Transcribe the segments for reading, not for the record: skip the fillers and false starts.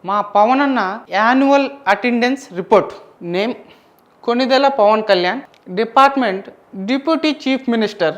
మా పవన్ అన్న annual attendance report. Name Konidela Pawan Kalyan. Department deputy chief minister.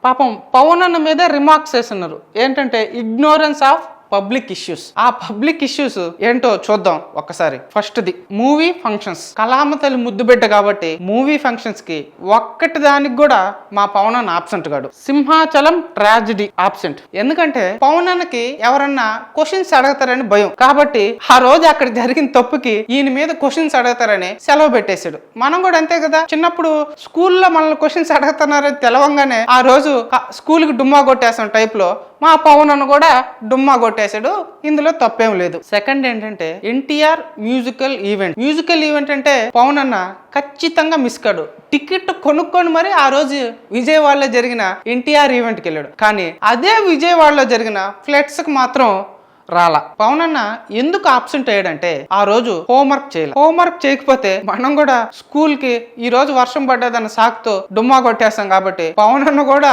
పాపం పవన్ అన్న మీద రిమార్క్స్ చేస్తున్నారు. ఏంటంటే ఇగ్నోరెన్స్ ఆఫ్ పబ్లిక్ ఇష్యూస్. ఆ పబ్లిక్ ఇష్యూస్ ఏంటో చూద్దాం ఒక్కసారి. First the movie functions. కళామ తల్లి ముద్దు బిడ్డ కాబట్టి మూవీ ఫంక్షన్స్ కి ఒక్కటి దానికి కూడా మా పవన్ అన్న ఆబ్సెంట్ కాడు. Simhachalam tragedy absent. ఎందుకంటే పవన్ అన్నకి ఎవరన్నా క్వశ్చన్స్ అడగతారని భయం కాబట్టి ఆ రోజు అక్కడ జరిగిన తప్పుకి ఈయన మీద క్వశ్చన్స్ అడగతారని సెలవు పెట్టేశాడు. మనం కూడా అంతే కదా, చిన్నప్పుడు స్కూల్లో మనల్ని క్వశ్చన్స్ అడుగుతున్నారని తెలవంగానే ఆ రోజు స్కూల్కి డుమ్మా కొట్టేస్తాం టైప్ లో మా పవన్ అన్న కూడా డుమ్మా కొట్టేశాడు. ఇందులో తప్పేం లేదు. సెకండ్ ఏంటంటే NTR musical event. Musical event అంటే పవన్ అన్న ఖచ్చితంగా మిస్ కాడు. టికెట్ కొనుక్కొని మరి ఆ రోజు విజయవాడలో జరిగిన ఎన్టీఆర్ ఈవెంట్కి వెళ్ళాడు. కానీ అదే విజయవాడలో జరిగిన ఫ్లెట్స్ కి మాత్రం రాలా. పవన్ అన్న ఎందుకు ఆబ్సెంట్ అయ్యాడంటే ఆ రోజు హోంవర్క్ చేయాలి. హోంవర్క్ చేయకపోతే మనం కూడా స్కూల్ కి ఈ రోజు వర్షం పడ్డదన్న సాకుతో డుమ్మా కొట్టేస్తాం కాబట్టి పవన్ అన్న కూడా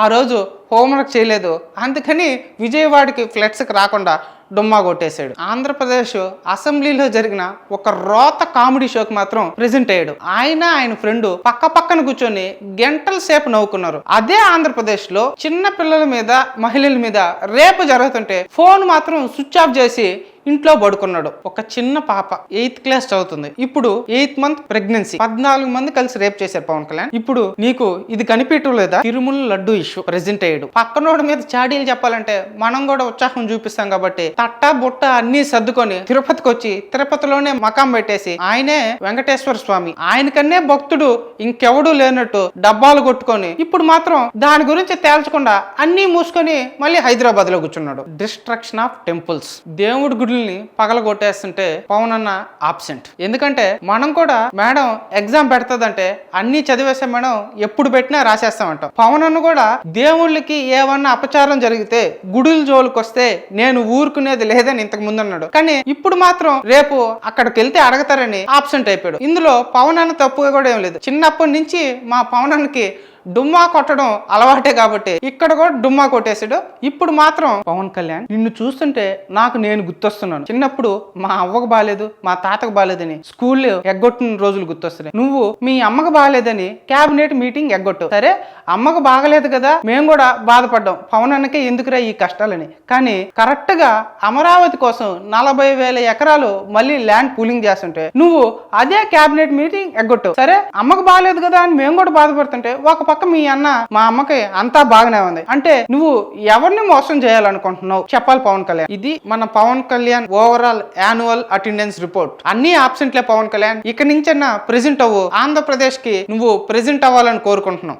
ఆ రోజు హోంవర్క్ చేయలేదు. అందుకని విజయవాడకి ఫ్లెట్స్కి రాకుండా డుమ్మా కొట్టేశాడు. ఆంధ్రప్రదేశ్ అసెంబ్లీలో జరిగిన ఒక రోత కామెడీ షోకి మాత్రం ప్రెజెంట్ అయ్యాడు. ఆయన ఫ్రెండ్ పక్కన కూర్చొని గంటల సేపు నవ్వుకున్నారు. అదే ఆంధ్రప్రదేశ్ లో చిన్న పిల్లల మీద మహిళల మీద రేపు జరుగుతుంటే ఫోన్ మాత్రం స్విచ్ ఆఫ్ చేసి ఇంట్లో పడుకున్నాడు. ఒక చిన్న పాప 8th క్లాస్ చదువుతుంది. ఇప్పుడు 8th మంత్ ప్రెగ్నెన్సీ. 14 మంది కలిసి రేప్ చేశారు పవన్ కళ్యాణ్. ఇప్పుడు నీకు ఇది కనిపించలేదా? తిరుమల లడ్డు ఇష్యూ ప్రెజెంట్ అయ్యాడు. పక్కనోడి మీద చాడీలు చెప్పాలంటే మనం కూడా ఉత్సాహం చూపిస్తాం కాబట్టి తట్టా బుట్ట అన్ని సర్దుకొని తిరుపతికి వచ్చి తిరుపతిలోనే మకాం పెట్టేసి ఆయనే వెంకటేశ్వర స్వామి, ఆయనకన్నే భక్తుడు ఇంకెవడూ లేనట్టు డబ్బాలు కొట్టుకొని ఇప్పుడు మాత్రం దాని గురించి తేల్చకుండా అన్ని మూసుకొని మళ్ళీ హైదరాబాద్ లో కూర్చున్నాడు. Destruction of temples. దేవుడి గుడి పగల కొట్టేస్తుంటే పవన్ అన్న ఆబ్సెంట్. ఎందుకంటే మనం కూడా మేడం ఎగ్జామ్ పెడతదంటే అన్ని చదివేసే మేడం ఎప్పుడు పెట్టినా రాసేస్తామంటాం. పవన్ అన్న కూడా దేవుళ్ళకి ఏమన్నా అపచారం జరిగితే గుడుల జోలికి వస్తే నేను ఊరుకునేది లేదని ఇంతకు ముందు అన్నాడు. కానీ ఇప్పుడు మాత్రం రేపు అక్కడికి వెళ్తే అడగతారని ఆబ్సెంట్ అయిపోయాడు. ఇందులో పవన్ అన్న తప్పుగా కూడా ఏం లేదు. చిన్నప్పటి నుంచి మా పవన్ అన్నకి డుమ్మా కొట్టడం అలవాటే కాబట్టి ఇక్కడ కూడా డుమ్మా కొట్టేసాడు. ఇప్పుడు మాత్రం పవన్ కళ్యాణ్ నిన్ను చూస్తుంటే నాకు నేను గుర్తొస్తున్నాను. చిన్నప్పుడు మా అవ్వకు బాలేదు, మా తాతకు బాలేదని స్కూల్లో ఎగ్గొట్టిన రోజులు గుర్తొస్తున్నాయి. నువ్వు మీ అమ్మకు బాగాలేదని క్యాబినెట్ మీటింగ్ ఎగ్గొట్టు. సరే అమ్మకు బాగలేదు కదా, మేము కూడా బాధపడ్డాం పవన్ అన్నకే ఎందుకురా ఈ కష్టాలని. కానీ కరెక్ట్ గా అమరావతి కోసం 40,000 ఎకరాలు మళ్ళీ ల్యాండ్ పూలింగ్ చేస్తుంటే నువ్వు అదే క్యాబినెట్ మీటింగ్ ఎగ్గొట్టు. సరే అమ్మకు బాగలేదు కదా అని మేము కూడా బాధపడుతుంటే ఒక పక్క మీ అన్న మా అమ్మకి అంతా బాగానే ఉంది అంటే నువ్వు ఎవరిని మోసం చేయాలనుకుంటున్నావు చెప్పాలి పవన్ కళ్యాణ్. ఇది మన Pawan Kalyan overall annual attendance report. అన్ని ఆబ్సెంట్లే పవన్ కళ్యాణ్. ఇక నుంచన్నా ప్రెజెంట్ అవ్వు. ఆంధ్రప్రదేశ్ కి నువ్వు ప్రెజెంట్ అవ్వాలని కోరుకుంటున్నావు.